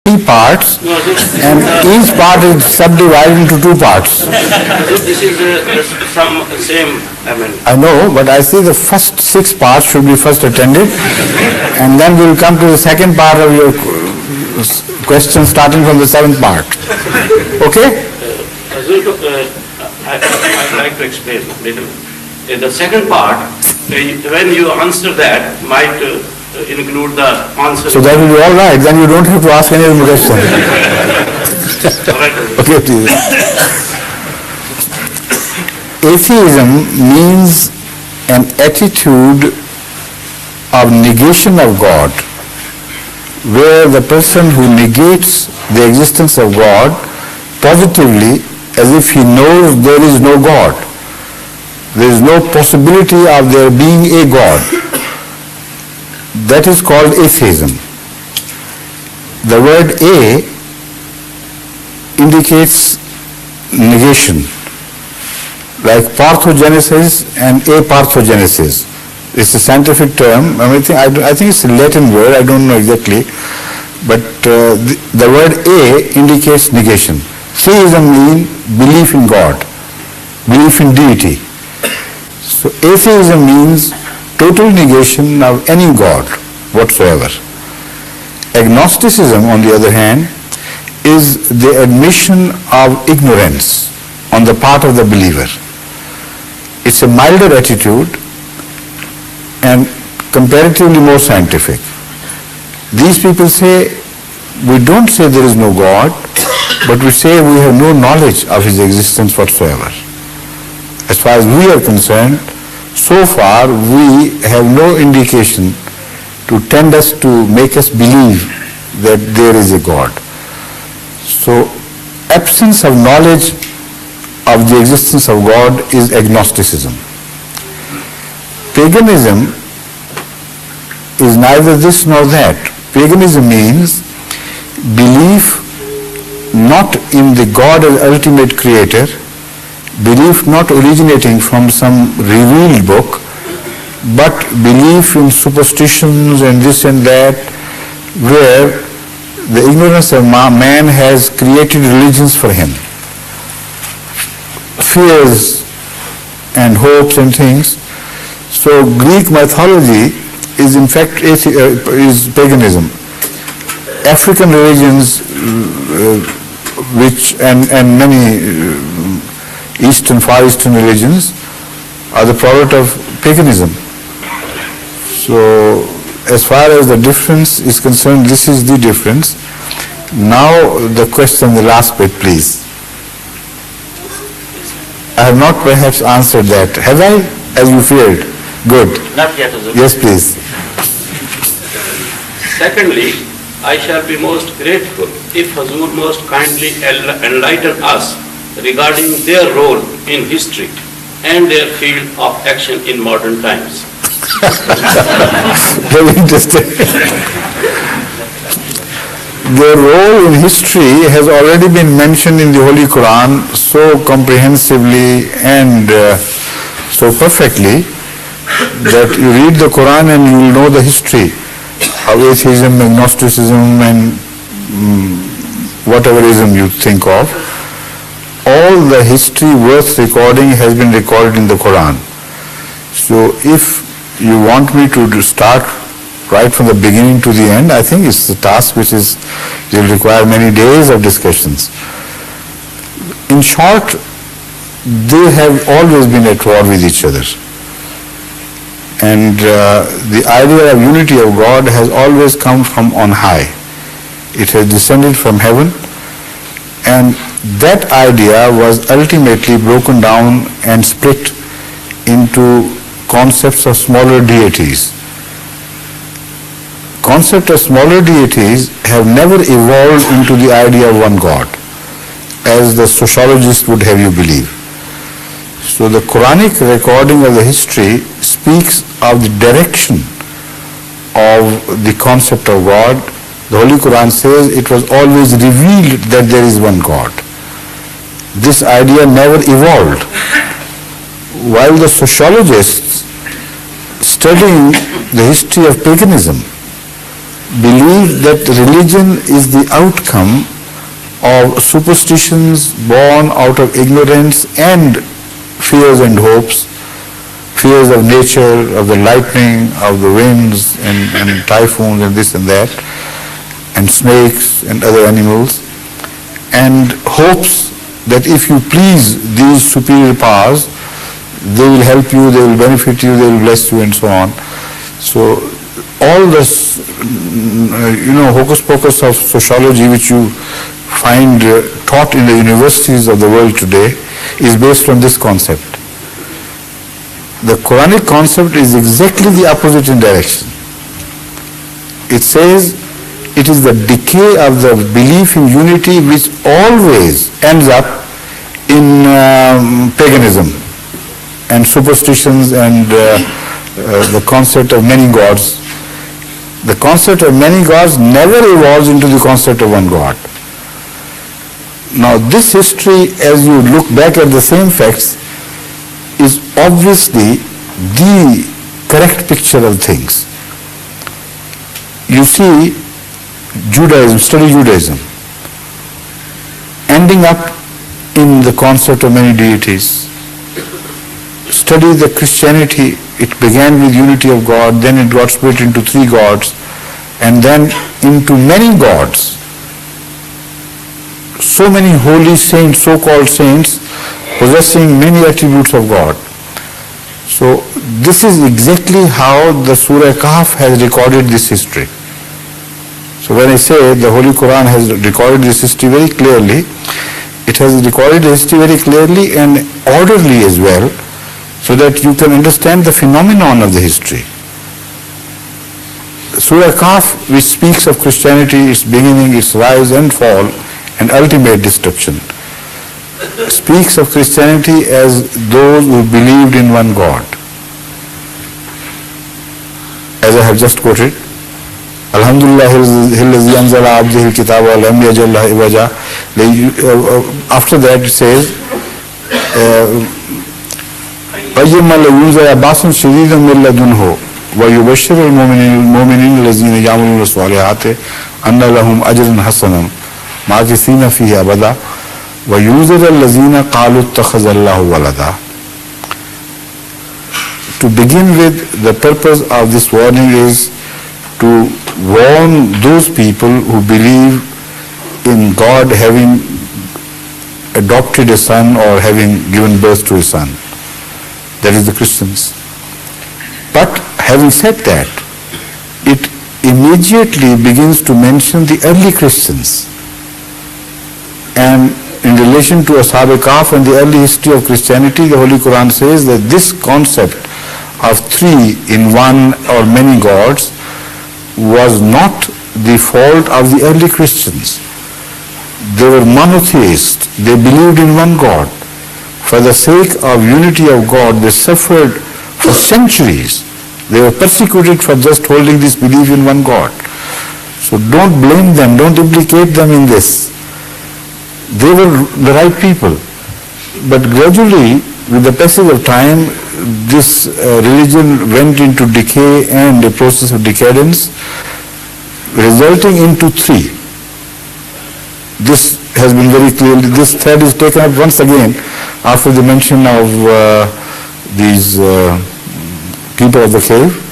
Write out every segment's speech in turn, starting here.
three parts, and each part is subdivided into two parts. This is some same, I know, but I see the first six parts should be first attended, and then we will come to the second part of your question starting from the seventh part. Okay? I'd like to explain a little. In the second part, when you answer that, might include the answer. So that will be all right. Then you don't have to ask any other question. Okay, please. Atheism means an attitude of negation of God, where the person who negates the existence of God positively, as if he knows there is no God. There is no possibility of there being a God. That is called atheism. The word "a" indicates negation, like parthogenesis and aparthogenesis. It's a scientific term. I think it's a Latin word. I don't know exactly, but the word "a" indicates negation. Theism means belief in God, belief in deity. So atheism means total negation of any God whatsoever. Agnosticism, on the other hand, is the admission of ignorance on the part of the believer. It's a milder attitude and comparatively more scientific. These people say, we don't say there is no God, but we say we have no knowledge of his existence whatsoever. As far as we are concerned, so far we have no indication to tend us to make us believe that there is a God. So absence of knowledge of the existence of God is agnosticism. Paganism is neither this nor that. Paganism means belief not in the God as ultimate creator, belief not originating from some revealed book, but belief in superstitions and this and that, where the ignorance of man has created religions for him. Fears and hopes and things. So Greek mythology is in fact is paganism. African religions which and many Eastern, Far Eastern religions are the product of paganism. So as far as the difference is concerned, this is the difference. Now the question, the last bit, please. I have not perhaps answered that. Have I? As you feared. Good. Not yet, Hazur. Yes, please. Secondly, I shall be most grateful if Hazur most kindly enlighten us regarding their role in history and their field of action in modern times. Very interesting. Their role in history has already been mentioned in the Holy Quran so comprehensively and so perfectly that you read the Quran and you will know the history of atheism, agnosticism and whatever ism you think of. All the history worth recording has been recorded in the Quran. So if you want me to start right from the beginning to the end, I think it's a task which will require many days of discussions. In short, they have always been at war with each other. And the idea of unity of God has always come from on high. It has descended from heaven, and that idea was ultimately broken down and split into concepts of smaller deities. Concept of smaller deities have never evolved into the idea of one God, as the sociologists would have you believe. So the Quranic recording of the history speaks of the direction of the concept of God. The Holy Quran says it was always revealed that there is one God. This idea never evolved. While the sociologists studying the history of paganism believe that religion is the outcome of superstitions born out of ignorance and fears and hopes, fears of nature, of the lightning, of the winds and typhoons and this and that, and snakes and other animals, and hopes that if you please these superior powers, they will help you, they will benefit you, they will bless you and so on. So all this, hocus pocus of sociology which you find taught in the universities of the world today is based on this concept. The Quranic concept is exactly the opposite in direction. It says it is the decay of the belief in unity which always ends up in paganism and superstitions and the concept of many gods. The concept of many gods never evolves into the concept of one God. Now this history, as you look back at the same facts, is obviously the correct picture of things. You see Judaism, study Judaism, ending up in the concept of many deities. Study the Christianity, it began with unity of God, then it got split into 3 gods, and then into many gods. So many holy saints, so-called saints, possessing many attributes of God. So this is exactly how the Surah Kahf has recorded this history. So when I say the Holy Quran has recorded this history very clearly, it has recorded the history very clearly and orderly as well, so that you can understand the phenomenon of the history. Surah Kahf, which speaks of Christianity, its beginning, its rise and fall, and ultimate destruction, speaks of Christianity as those who believed in one God. As I have just quoted, Alhamdulillah, after that it says, وَيُبَشِّرُ الْمُؤْمِنِينَ الَّذِينَ يَعْمَلُونَ الصَّالِحَاتِ أَنَّ لَهُمْ أَجْرًا حَسَنًا مَاكِثِينَ فِيهِ أَبَدًا وَيُنذِرَ الَّذِينَ قَالُوا اتَّخَذَ اللَّهُ وَلَدًا. To begin with, the purpose of this warning is to warn those people who believe in God having adopted a son or having given birth to a son. That is the Christians. But having said that, it immediately begins to mention the early Christians. And in relation to Ashab Kahf and the early history of Christianity, the Holy Quran says that this concept of 3 in one or many gods was not the fault of the early Christians. They were monotheists. They believed in one God. For the sake of unity of God, they suffered for centuries. They were persecuted for just holding this belief in one God. So don't blame them, don't implicate them in this. They were the right people. But gradually, with the passage of time, this religion went into decay and a process of decadence, resulting into 3. This has been very clearly, this thread is taken up once again after the mention of these keeper of the cave.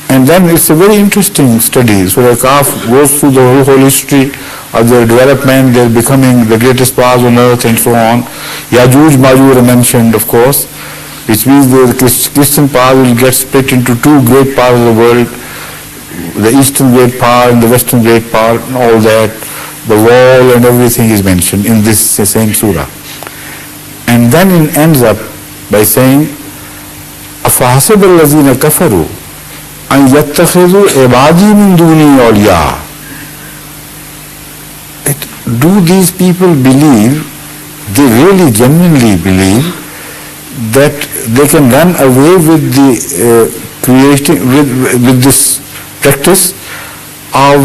And then it's a very interesting study. Surah Kahf goes through the whole history of their development, their becoming the greatest powers on earth and so on. Yajuj, Majuj are mentioned, of course, which means the Christian power will get split into 2 great powers of the world, the eastern great power and the western great power and all that. The wall and everything is mentioned in this same surah. And then it ends up by saying, أَفَحَسِبَ الَّذِينَ كَفَرُوا أَنْ يَتَّخِذُوا عِبَادِي مِنْ دُونِي أَوْلِيَاءَ. Do these people believe, they really genuinely believe, that they can run away with the with this practice of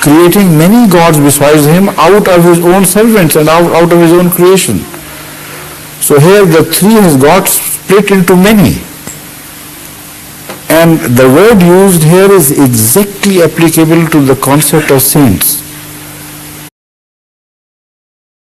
creating many gods besides him out of his own servants and out of his own creation? So here the 3 has got split into many. And the word used here is exactly applicable to the concept of saints.